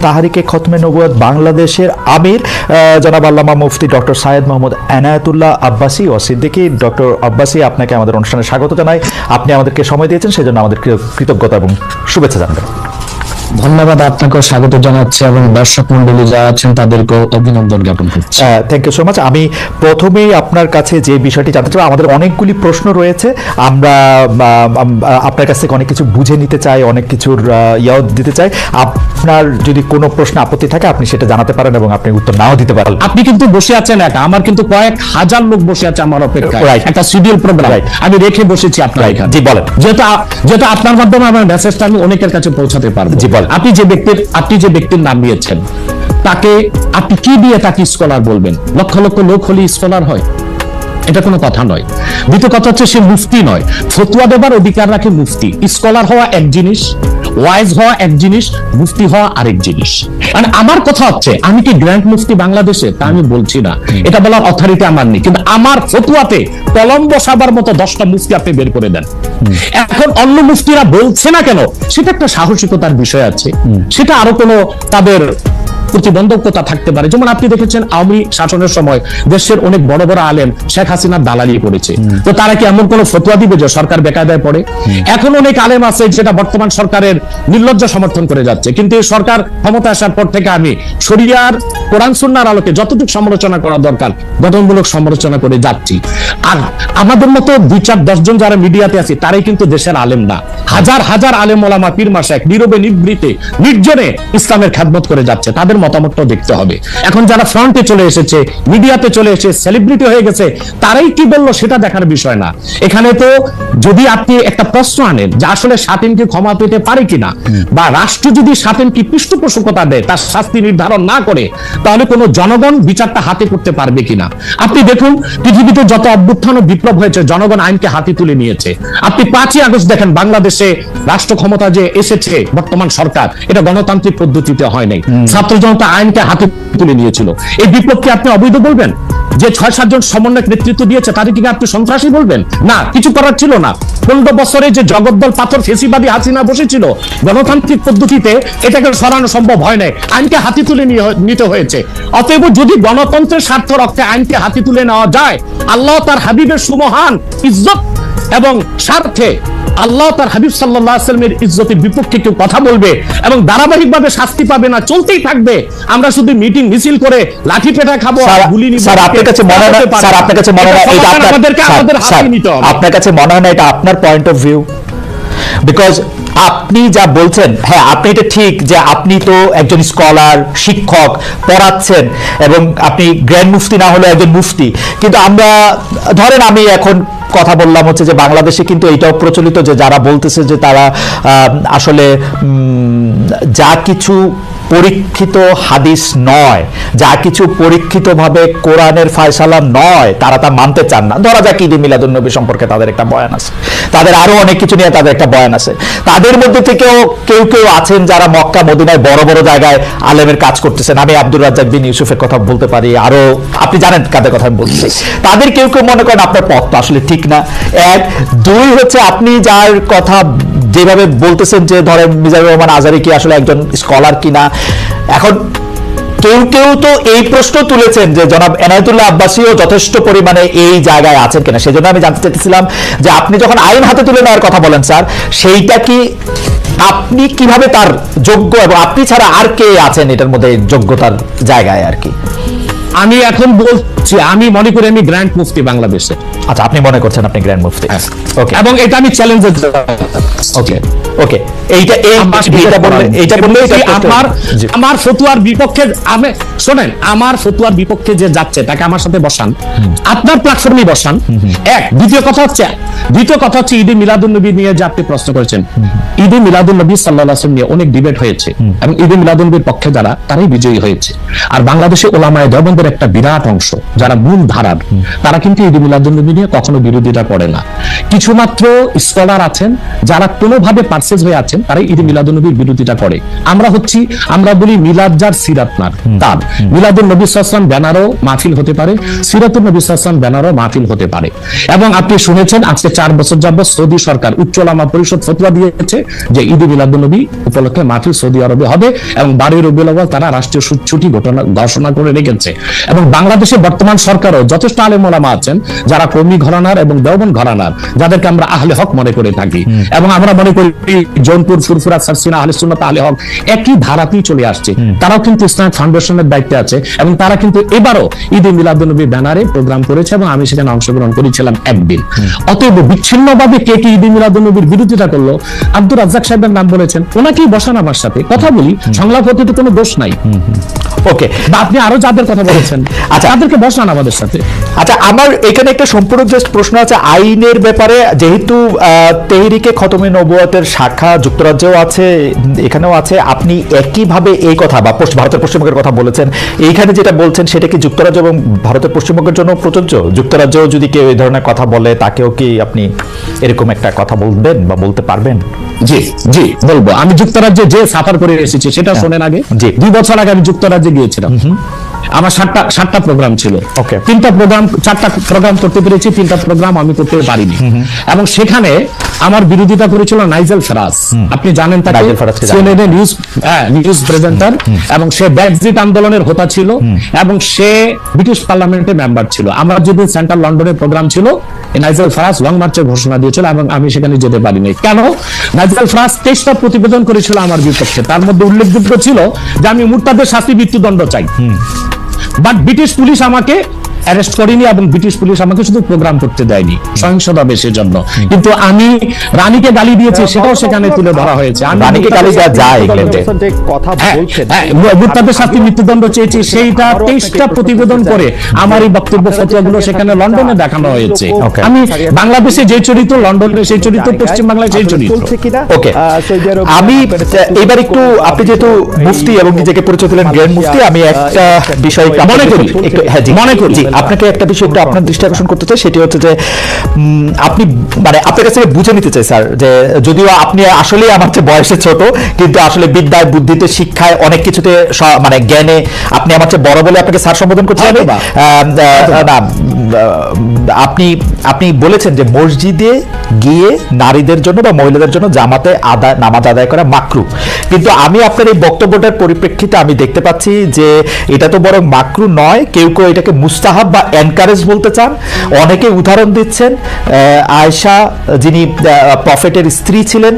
তাহরিকে খতমে নবুয়ত বাংলাদেশের আমির জনাব আল্লামা মুফতি ডক্টর সাইয়েদ মোহাম্মদ এনায়েতুল্লাহ আব্বাসী ও সিদ্দিকী। ডক্টর আব্বাসী, আপনাকে আমাদের অনুষ্ঠানে স্বাগত জানাই। আপনি আমাদেরকে সময় দিয়েছেন, সেজন্য আমাদের কৃতজ্ঞতা এবং শুভেচ্ছা জানাবেন। ধন্যবাদ, আপনাকেও স্বাগত জানাচ্ছি এবং দর্শক মন্ডলী যারা আছেন তাদেরকেও অভিনন্দন জ্ঞাপন করছি। Thank you so much. আমি প্রথমেই আপনার কাছে যে বিষয়টি জানতে চাই, আমাদের অনেকগুলি প্রশ্ন রয়েছে, আমরা আপনার কাছ থেকে অনেক কিছু বুঝে নিতে চাই, অনেক কিছুর ইয়াও দিতে চাই। আপনার যদি কোনো প্রশ্ন আপত্তি থাকে আপনি সেটা জানাতে পারেন এবং আপনি উত্তর নাও দিতে পারেন। আপনি কিন্তু বসে আছেন একা, আমার কিন্তু কয়েক হাজার লোক বসে আছে আমার অপেক্ষায়, একটা শিডিউল প্রোগ্রাম আমি রেখে বসেছি আপনার এখানে। জি বলেন। যেহেতু আপনার মাধ্যমে আমার মেসেজটা আমি অনেকের কাছে পৌঁছাতে পারবো। জি বলেন। আপনি যে ব্যক্তির নাম নিয়েছেন তাকে আপনি কি দিয়ে তাকে স্কলার বলবেন? লক্ষ লক্ষ লোক হলে স্কলার হয়? এটা কোনো কথা নয়। দ্বিতীয় কথা হচ্ছে সে মুফতি নয়, ফতোয়া দেবার অধিকার রাখে মুফতি। স্কলার হওয়া এক জিনিস, ওয়াইজ হওয়া এক জিনিস, মুফতি হওয়া আরেক জিনিস। মানে আমার কথা হচ্ছে, আমি কি গ্র্যান্ড মুফতি বাংলাদেশে তা আমি বলছি না, এটা বলার অথরিটি আমার নেই, কিন্তু আমার ফতোয়াতে কলম বসাবার মতো 10টা মুফতি আপনি বের করে দেন। এখন অন্য মুফতিরা বলছে না কেন, সেটা একটা সাহসিকতার বিষয় আছে, সেটা আরো কোনো তাদের প্রতিবন্ধকতা থাকতে পারে। যেমন আপনি দেখেছেন আওয়ামী শাসনের সময় দেশের অনেক বড় বড় আলেম শেখ হাসিনার দালালি করেছে, তো তারা কি এমন কোন ফতোয়া দিবে যে সরকার বেকায়দায় পড়ে? এখন অনেক আলেম আছে যেটা বর্তমান সরকারের নির্লজ্জ সমর্থন করে যাচ্ছে, কিন্তু এই সরকার ক্ষমতা আসার পর থেকে আমি শরিয়ার কোরআন সুন্নাহর আলোকে যতটুকু সমালোচনা করা দরকার গঠনমূলক সমালোচনা করে যাচ্ছি। আর আমাদের মতো 2-4-10 জন যারা মিডিয়াতে আছে তারাই কিন্তু দেশের আলেম না, হাজার হাজার আলেম ওলামা পীর মাশায়েখ নীরবে নিভৃতে নির্জনে ইসলামের খেদমত করে যাচ্ছে, তাদের মতামতটাও দেখতে হবে। এখন যারা ফ্রন্টে চলে এসেছে, মিডিয়াতে চলে এসে সেলিব্রিটি হয়ে গেছে, তারাই কি বললো সেটা দেখার বিষয় না। এখানে তো যদি আপনি একটা প্রশ্ন আনেন যে আসলে শাতিনকে ক্ষমা পেতে পারে কিনা, বা রাষ্ট্র যদি শাতিনকে পৃষ্ঠপোষকতা দেয়, তার শাস্তি নির্ধারণ না করে, তাহলে কোনো জনগণ বিচারটা হাতে করতে পারবে কিনা? আপনি দেখুন পৃথিবীতে যত অভ্যুত্থান ও বিপ্লব হয়েছে জনগণ আইনকে হাতে তুলে নিয়েছে। আপনি 5ই আগস্ট দেখেন, বাংলাদেশে রাষ্ট্র ক্ষমতা যে এসেছে বর্তমান সরকার, এটা গণতান্ত্রিক পদ্ধতিতে হয় নাই, ছাত্র জনতা আইনকে হাতে তুলে নিয়েছিল। এই বিপ্লবকে আপনি অবৈধ বলবেন? যে 6-7 জন সমন্বয়ক নেতৃত্ব দিয়েছে তাদেরকে আপনি সন্ত্রাসী বলবেন? না, কিছু করার ছিল না। 15 বছরে যে জগদ্দল পাথর ফেসিবাদী হাসিনা বসেছিল, গণতান্ত্রিক পদ্ধতিতে এটাকে সরানো সম্ভব হয় নাই, আইনকে হাতে তুলে নিতে হয়েছে। অতএব যদি গণতন্ত্রের স্বার্থ রক্ষে আইনকে হাতে তুলে নেওয়া যায়, আল্লাহ তার হাবিবের সুমহান ইজ্জত এবং স্বার্থে আল্লাহ তার হাবিব সাল্লাল্লাহু আলাইহি ওয়াসাল্লামের ইজ্জতের বিপক্ষে কেউ কথা বলবে এবং ধারাবাহিকভাবে শাস্তি পাবে না, চলতেই থাকবে। আমরা শুধু মিটিং মিছিল করে লাঠি পেটা খাবো, গুলি নিব। স্যার আপনার কাছে মনে হয় না, স্যার আপনার কাছে মনে হয় না এটা আমাদের হাতে নিতে হবে? আপনার কাছে মনে হয় না এটা আপনার পয়েন্ট অফ ভিউ? বিকজ আপনি যা বলছেন, হ্যাঁ আপনি এটা ঠিক যে আপনি তো একজন স্কলার, শিক্ষক, পড়াচ্ছেন এবং আপনি গ্র্যান্ড মুফতি না হলে একজন মুফতি, কিন্তু আমরা ধরেন আমি এখন কথা বললাম হচ্ছে যে বাংলাদেশে কিন্তু এইটাও প্রচলিত যে যারা বলতেছে যে তারা আসলে যা কিছু পরীক্ষিত হাদিস নয়, যা কিছু পরীক্ষিতভাবে কোরআনের ফয়সালা নয়, তারা তা মানতে চান না। ধরা যাক ঈদে মিলাদুন্নবী সম্পর্কে তাদের একটা বয়ান আছে, তাদের আরো অনেক কিছু নিয়ে তাদের একটা বয়ান আছে। তাদের মধ্যে থেকেও কেউ কেউ আছেন যারা মক্কা মদিনায় বড় বড় জায়গায় আলেমের কাজ করতেছেন। আমি আব্দুর রাজ্জাক বিন ইউসুফের কথা বলতে পারি, আরো আপনি জানেন কাদের কথা আমি বলছি। তাদের কেউ কেউ মনে করেন আপনার পথ তো আসলে ঠিক না। 1, 2 হচ্ছে আপনি যার কথা যেভাবে বলতেছেন যে ধরেন মিজানুর রহমান আজহারী কি আসলে একজন স্কলার কিনা। এখন কেউ কেউ তো এই প্রশ্ন তুলেছেন যে জনাব এনায়েতুল্লাহ আব্বাসীও যথেষ্ট পরিমাণে এই জায়গায় আছেন কিনা। সেজন্য আমি জানতে চাইতেছিলাম যে আপনি যখন আইন হাতে তুলে নেওয়ার কথা বলেন স্যার, সেইটা কি আপনি কিভাবে তার যোগ্য, এবং আপনি ছাড়া আর কে আছেন এটার মধ্যে যোগ্যতার জায়গায় আর কি? আমি এখন বলছি, আমি মনে করি আমি গ্র্যান্ড মুফতি বাংলাদেশে। আচ্ছা, আপনি মনে করছেন আপনি গ্র্যান্ড মুফতি? ওকে, এবং এটা আমি চ্যালেঞ্জের। ওকে ওকে, আমার ফতোয়ার বিপক্ষে আমি শোনেন, আমার ফতোয়ার বিপক্ষে যে যাচ্ছে তাকে আমার সাথে বসান, আপনার প্ল্যাটফর্মে বসান। দ্বিতীয় কথা হচ্ছে ঈদে মিলাদুন্নবী নিয়ে যে আপনি প্রশ্ন করেছেন, ঈদে মিলাদুন্নবী সাল্লাল্লাহু আলাইহি ওয়াসাল্লাম নিয়ে অনেক ডিবেট হয়েছে এবং ঈদে মিলাদুন্নবীর পক্ষে যারা, তারাই বিজয়ী হয়েছে। আর বাংলাদেশে ওলামায়ে দেওবন্দের একটা বিরাট অংশ যারা মূল ধারার, তারা কিন্তু ঈদে মিলাদুন্নবী নিয়ে কখনো বিরোধিতা করে না। কিছু মাত্র স্কলার আছেন যারা কোনোভাবে সাকসেস হয়ে আছেন তারা ঈদে মিলাদুন্নবীর বিরোধিতা করে। আমরা বলি মিলাদ যার সিরাত নার তার, মিলাদুন নবী সাল্লাল্লাহু আলাইহি ওয়াসাল্লাম ব্যানারও মাহফিল হতে পারে, সিরাতুন নবী সাল্লাল্লাহু আলাইহি ওয়াসাল্লাম ব্যানারও মাহফিল হতে পারে। এবং আপনি শুনেছেন আজকে 4 বছর যাবত সৌদি সরকার উচ্চ ওলামা পরিষদ ফতোয়া দিয়েছে যে ঈদে মিলাদুন্নবী উপলক্ষে মাহফিল সৌদি আরবে হবে এবং 12 রবিউল আউয়াল তারা রাষ্ট্রীয় ছুটি ঘোষণা করে রেখেছে। এবং বাংলাদেশে বর্তমান সরকারও যথেষ্ট আলেম ওলামা আছেন যারা কওমি ঘরানার এবং দেওবন্দ ঘরানার, যাদেরকে আমরা আহলে হক মনে করে থাকি এবং আমরা মনে করি জৌনপুর, ফুরফুরা, সারসিনা, আহলে সুন্নাত, আহলে হক একই ধারাতেই চলে আসছে। তারাও কিন্তু ইসলামিক ফাউন্ডেশনের দায়িত্বে আছে এবং তারা কিন্তু এবারও ঈদে মিলাদুন্নবী ব্যানারে প্রোগ্রাম করেছে এবং আমি সেখানে অংশগ্রহণ করেছিলাম একদিন। অতএব বিচ্ছিন্নভাবে কে কি ঈদে মিলাদুন্নবীর বিরোধিতা করলো, আব্দুর রাজ্জাক সাহেবের নাম বলেছেন, ওনাকেই বসান আমার সাথে কথা বলি, সংলাপ হতে তো কোনো দোষ নাই। ওকে, বা আপনি আরো যাদের কথা বলেছেন আচ্ছা তাদেরকে বসান আমাদের সাথে। আচ্ছা, আমার এখানে একটা সম্পূর্ণ জাস্ট প্রশ্ন আছে আইনের ব্যাপারে। যেহেতু তেহরিকে খতমে নবুয়তের শাখা যুক্তরাজ্যেও আছে, এখানেও আছে, আপনি একইভাবে এই কথা বা ভারতের পশ্চিমবঙ্গের কথা বলেছেন, এইখানে যেটা বলছেন সেটা কি যুক্তরাজ্য এবং ভারতের পশ্চিমবঙ্গের জন্য প্রযোজ্য? যুক্তরাজ্যেও যদি কেউ এই ধরনের কথা বলে তাকেও কি আপনি এরকম একটা কথা বলবেন বা বলতে পারবেন? জি জি বলবো। আমি যুক্তরাজ্যে যে সাফার করে এসেছি সেটা শোনেন আগে। 2 বছর আগে আমি যুক্তরাজ্যে গিয়েছিলাম। আমার 7টা প্রোগ্রাম ছিল। 4টা প্রোগ্রাম করতে পেরেছি, 3টা প্রোগ্রাম আমি করতে পারিনি। এবং সেখানে আমার বিরোধিতা করেছিল নাইজেল ফারাজ। আপনি জানেন তাকে, সিএনএন নিউজ প্রেজেন্টার, এবং সে ব্রেক্সিট আন্দোলনের হোতা ছিল এবং সে ব্রিটিশ পার্লামেন্টের মেম্বার ছিল। আমার যেদিন সেন্ট্রাল লন্ডনে প্রোগ্রাম ছিল, নাইজেল ফারাজ লং মার্চের ঘোষণা দিয়েছিল এবং আমি সেখানে যেতে পারিনি। কেন? নাইজেল ফারাজ 23টা প্রতিবেদন করেছিল আমার বিপক্ষে। তার মধ্যে উল্লেখযোগ্য ছিল যে আমি মুরতাদের শাস্তি মৃত্যুদণ্ড চাই। বাট ব্রিটিশ পুলিশ আমাকে অ্যারেস্ট করেনি এবং ব্রিটিশ পুলিশ আমাকে শুধু প্রোগ্রাম করতে দেয়নি সহিংসতা বেশের জন্য। কিন্তু আমি রানীকে গালি দিয়েছি, সেটাও সেখানে তুলে ধরা হয়েছে। আমি রানীকে গালি দেওয়া যায় ইংল্যান্ডে, যে কথা বলছেন মুরতাদের শাস্তি মৃত্যুদণ্ড চেয়েছি, সেইটা 23টা প্রতিবেদন করে আমার এই বক্তব্য ফতোয়াগুলো সেখানে লন্ডনে দেখানো হয়েছে। আমি বাংলাদেশে যে চরিত্র, লন্ডনে সেই চরিত্র, পশ্চিম বাংলায় সেই চরিত্র। ওকে, আমি এবার একটু, আপনি যেহেতু মুফতি এবং নিজেকে পরিচয় দিলেন গ্র্যান্ড মুফতি, আমি একটা বিষয় মনে করি আপনাকে একটা বিষয় একটু আপনার দৃষ্টি আকর্ষণ করতে চাই। সেটি হচ্ছে যে আপনি মানে আপনার কাছে বুঝে নিতে চাই স্যার, যে যদিও আপনি আসলে আমার চেয়ে বয়সে ছোট, কিন্তু আসলে বিদ্যায়, বুদ্ধিতে, শিক্ষায়, অনেক কিছুতে, মানে জ্ঞানে আপনি আমার চেয়ে বড় বলে আপনাকে স্যার সম্বোধন করতে হবে। না, আপনি বলেছেন যে মসজিদে গিয়ে নারীদের জন্য বা মহিলাদের জন্য জামাতে নামাজ আদায় করা মাকরু, কিন্তু আমি আপনার এই বক্তব্যটার পরিপ্রেক্ষিতে আমি দেখতে পাচ্ছি যে এটা তো বরং মাকরু নয়, কেউ কেউ এটাকে মুস্তাহাব বা এনকারেজ বলতে চান। অনেকে উদাহরণ দিচ্ছেন আয়েশা, যিনি প্রফেটের স্ত্রী ছিলেন,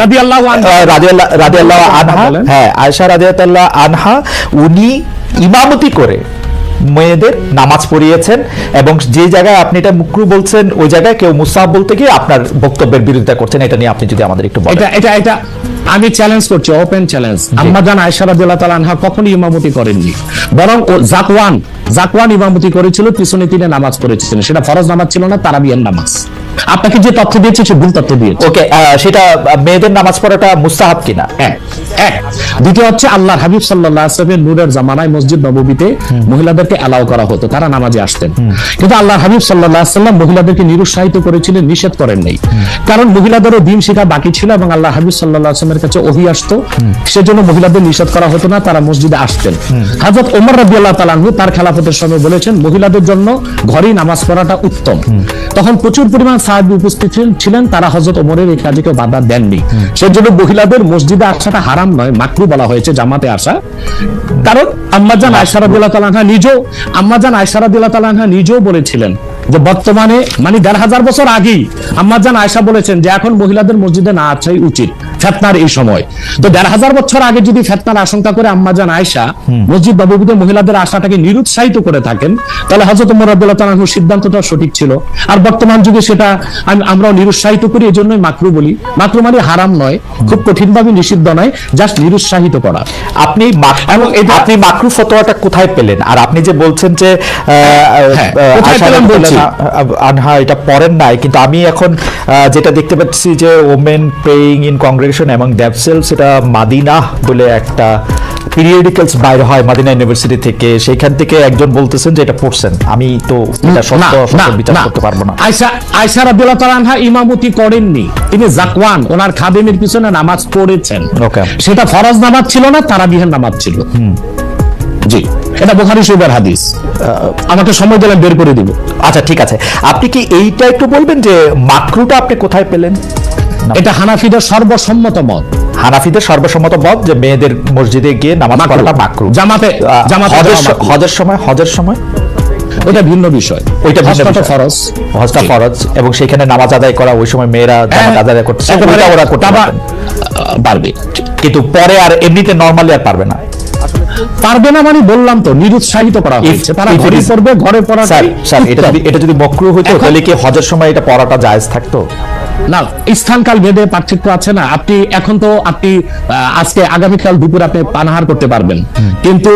রাদিয়াল্লাহু আনহা, হ্যাঁ আয়েশা রাদিয়াল্লাহু আনহা, উনি ইমামতি করে মেয়েদের নামাজ পড়িয়েছেন এবং যে জায়গায় আপনি এটা মুকরু বলছেন ওই জায়গায় কেউ মুস্তাহাব বলতে গিয়ে আপনার বক্তব্যের বিরোধিতা করছেন। এটা নিয়ে আপনি যদি আমাদের একটু বলেন। এটা আমি চ্যালেঞ্জ করছি, ওপেন চ্যালেঞ্জ। আম্মা জান আয়েশা রাদিয়াল্লাহু তাআলা আনহা কখনোই ইমামতি করেননি, বরং জাকওয়ান ইমামতি করেছিল, পিছনে তিনি নামাজ পড়েছিলেন। সেটা ফরজ নামাজ ছিল না, তারাবিয়ার নামাজ। আপনাকে যে তথ্য দিয়েছে সে ভুল তথ্য দিয়েছে। ওকে, সেটা মেয়েদের নামাজ পড়াটা মুস্তাহাব কিনা? দ্বিতীয় হচ্ছে আল্লাহর হাবিব সাল্লাল্লাহু আলাইহি ওয়াসাল্লামের নূরের জামানায় মসজিদ নববীতে মহিলাদেরকে অ্যালাউ করা হতো, তারা নামাজে আসতেন। কিন্তু আল্লাহর হাবিব সাল্লাল্লাহু আলাইহি ওয়াসাল্লাম মহিলাদেরকে নিরুৎসাহিত করেছিলেন, নিষেধ করেন নাই। কারণ মহিলাদেরও দ্বীন শেখা বাকি ছিল এবং আল্লাহ হাবিব সাল্লাল্লাহু আলাইহি ওয়াসাল্লামের কাছে ওহী আসতো, সেজন্য মহিলাদের নিষেধ করা হতো না, তারা মসজিদে আসতেন। হযরত ওমর রাদিয়াল্লাহু তাআলা আনহু তার খেলাফতের সময় বলেছেন মহিলাদের জন্য ঘরেই নামাজ পড়াটা উত্তম। তখন প্রচুর পরিমাণ সাহাবী উপস্থিত ছিলেন, তারা হযরত ওমরের এই কাজে কেউ বাধা দেননি। সেজন্য মহিলাদের মসজিদে আসাটা হারাম নয়, মাকরু বলা হয়েছে জামাতে আসা। কারণ আম্মাজান আয়েশা রাদিয়াল্লাহু তাআলা আনহা নিজেও বলেছিলেন যে বর্তমানে মানে ১৫০০ বছর আগেই আম্মাজান আয়েশা বলেছেন যে এখন মহিলাদের মসজিদে না আসাই উচিত ফিতনার এই সময়। তো ১৫০০ বছর আগে যদি ফিতনার আশঙ্কা করে আম্মাজান আয়েশা মসজিদ নববীতে মহিলাদের আসাটাকে নিরুৎসাহিত করে থাকেন, তাহলে হযরত ওমর রাদিয়াল্লাহু তাআলা আনহুর সিদ্ধান্তটা সঠিক ছিল। আর বর্তমান যুগে সেটা আমরাও নিরুৎসাহিত করি, এজন্যই মাকরু বলি। মাকরু মানে হারাম নয়, খুব কঠিনভাবে নিষিদ্ধ নয়, জাস্ট নিরুৎসাহিত করা। আপনি মাকরু ফতোয়াটা কোথায় পেলেন? আর আপনি যে বলছেন যে আনহা এটা পড়েন নাই, কিন্তু আমি এখন যেটা দেখতে পাচ্ছি যে ওমেন প্রেইং ইন কংগ্রেগেশন এবং দেমসেলভস, এটা মাদিনা বলে একটা পিরিয়ডিক্যালস বাইরে হয় মদিনা ইউনিভার্সিটি থেকে, সেইখান থেকে একজন বলতেছেন যে এটা পড়ছেন, আমি তো এটা সত্য বিচার করতে পারবো না। আয়েশা রাদিয়াল্লাহু তাআলা আনহা ইমামতি করেননি, তিনি জাকওয়ান ওনার খাদেমের পিছনে নামাজ পড়েছেন। সেটা ফরজ নামাজ ছিল না, তারাবিহের নামাজ ছিল। জি, এটা বুখারী শরীফের হাদিস। আমাকে সময় দিলে বের করে দিব। আচ্ছা ঠিক আছে, আপনি কি এইটা একটু বলবেন যে মাকরুটা আপনি কোথায় পেলেন? এটা হানাফিদের সর্বসম্মত মত। হানাফিদের সর্বসম্মত মত যে মেয়েদের মসজিদে গিয়ে নামাজ পড়াটা মাকরু। জামাতে হজের সময় ওটা ভিন্ন বিষয়, ওইটা ফরজ, হজটা ফরজ, এবং সেখানে নামাজ আদায় করা ওই সময় মেয়েরা নামাজ আদায় করতে ওরা করতে পারবে, কিন্তু পরে আর এমনিতে নরমালি আর পারবে না। পারবে না মানে বললাম তো, নিরুৎসাহিত করা হয়েছে। তারা ঘরে পড়বে, ঘরে পড়া। স্যার এটা যদি মাকরু হতো তাহলে কি হজের সময় এটা পড়াটা জায়েজ থাকতো? না, স্থানকাল ভেদে পার্থক্য আছে না। আপনি এখন তো আপনি আজকে আগামীকাল দুপুরে আপনি পানাহার করতে পারবেন, কিন্তু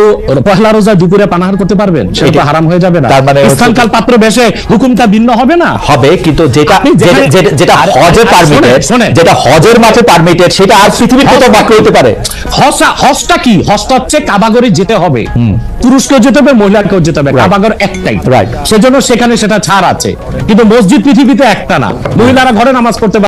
পহেলা রোজা দুপুরে পানাহার করতে পারবেন, সেটা হারাম হয়ে যাবে না? তার মানে স্থানকাল পাত্র বেশে হুকুমটা ভিন্ন হবে না? হবে, কিন্তু যেটা হজে পারমিটেড, যেটা হজের মাঠে পারমিটেড, সেটা আর পৃথিবীর কোথাও মাকরু হতে পারে? হজটা কি? হজটা হচ্ছে কাবাগরে যেতে হবে, পুরুষকেও যেতে হবে, মহিলাকেও যেতে হবে। কাবাগর একটাই, সেজন্য সেখানে সেটা ছাড় আছে, কিন্তু মসজিদ পৃথিবীতে একটা না। মহিলারা ঘরে নামাজ পড়তে